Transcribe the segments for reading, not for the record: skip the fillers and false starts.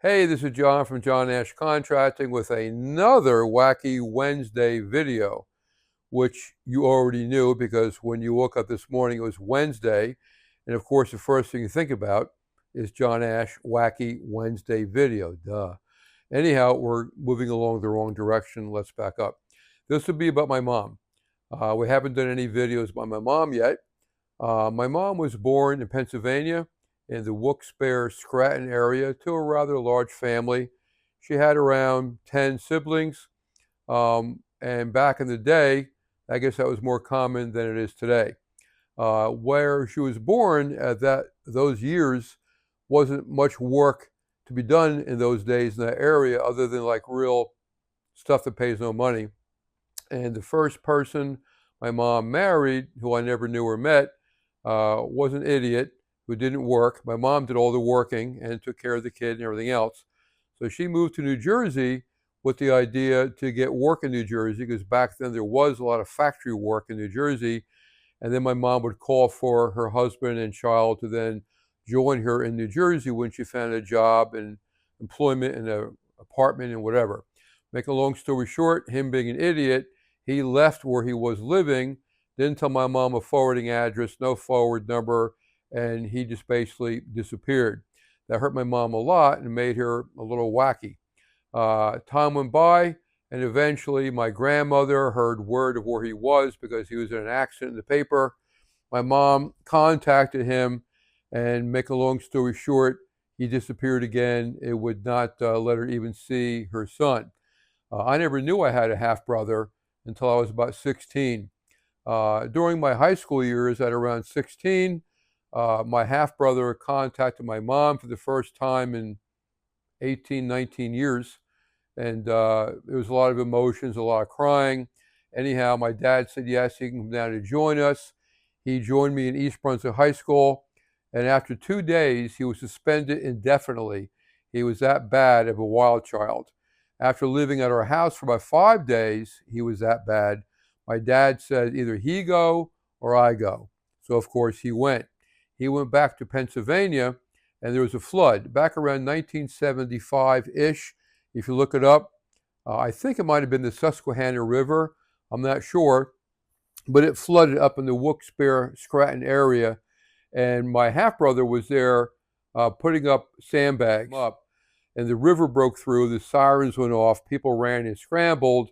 Hey, this is John from John Asch Contracting with another Wacky Wednesday video, which you already knew because when you woke up this morning, it was Wednesday. And of course, the first thing you think about is John Asch Wacky Wednesday video. Duh. Anyhow, we're moving along the wrong direction. Let's back up. This will be about my mom. We haven't done any videos by my mom yet. My mom was born in Pennsylvania in the Wilkes-Barre-Scranton area to a rather large family. She had around 10 siblings, and back in the day, I guess that was more common than it is today. Where she was born at those years wasn't much work to be done in those days in that area other than like real stuff that pays no money. And the first person my mom married, who I never knew or met, was an idiot who didn't work. My mom did all the working and took care of the kid and everything else. So she moved to New Jersey with the idea to get work in New Jersey, because back then there was a lot of factory work in New Jersey. And then my mom would call for her husband and child to then join her in New Jersey when she found a job and employment in an apartment and whatever. Make a long story short, him being an idiot, he left where he was living, didn't tell my mom a forwarding address, no forward number, and he just basically disappeared. That hurt my mom a lot and made her a little wacky. Time went by, and eventually my grandmother heard word of where he was because he was in an accident in the paper. My mom contacted him, and make a long story short, he disappeared again. It would not let her even see her son. I never knew I had a half-brother until I was about 16. During my high school years, at around 16, my half-brother contacted my mom for the first time in 18, 19 years. And there was a lot of emotions, a lot of crying. Anyhow, my dad said yes, he can come down to join us. He joined me in East Brunswick High School. And after 2 days, he was suspended indefinitely. He was that bad of a wild child. After living at our house for about 5 days, he was that bad. My dad said either he go or I go. So, of course, he went. He went back to Pennsylvania, and there was a flood back around 1975-ish. If you look it up, I think it might have been the Susquehanna River. I'm not sure. But it flooded up in the Wilkes-Barre-Scranton area, and my half-brother was there putting up sandbags up. And the river broke through, the sirens went off, people ran and scrambled,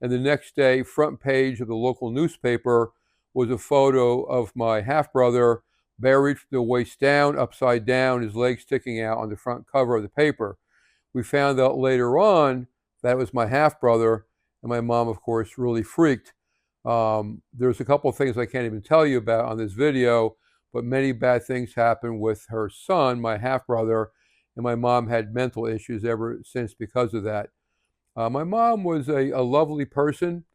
and the next day, front page of the local newspaper was a photo of my half-brother buried from the waist down, upside down, his legs sticking out on the front cover of the paper. We found out later on that it was my half-brother, and my mom, of course, really freaked. There's a couple of things I can't even tell you about on this video, but many bad things happened with her son, my half-brother, and my mom had mental issues ever since because of that. My mom was a lovely person,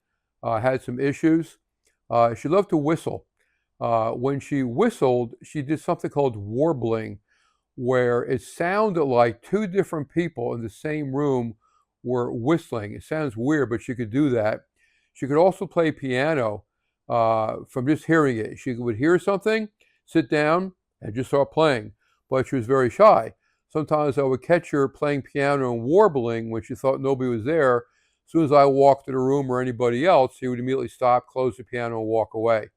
had some issues. She loved to whistle. When she whistled, she did something called warbling, where it sounded like two different people in the same room were whistling. It sounds weird, but she could do that. She could also play piano from just hearing it. She would hear something, sit down, and just start playing. But she was very shy. Sometimes I would catch her playing piano and warbling when she thought nobody was there. As soon as I walked to the room or anybody else, she would immediately stop, close the piano, and walk away.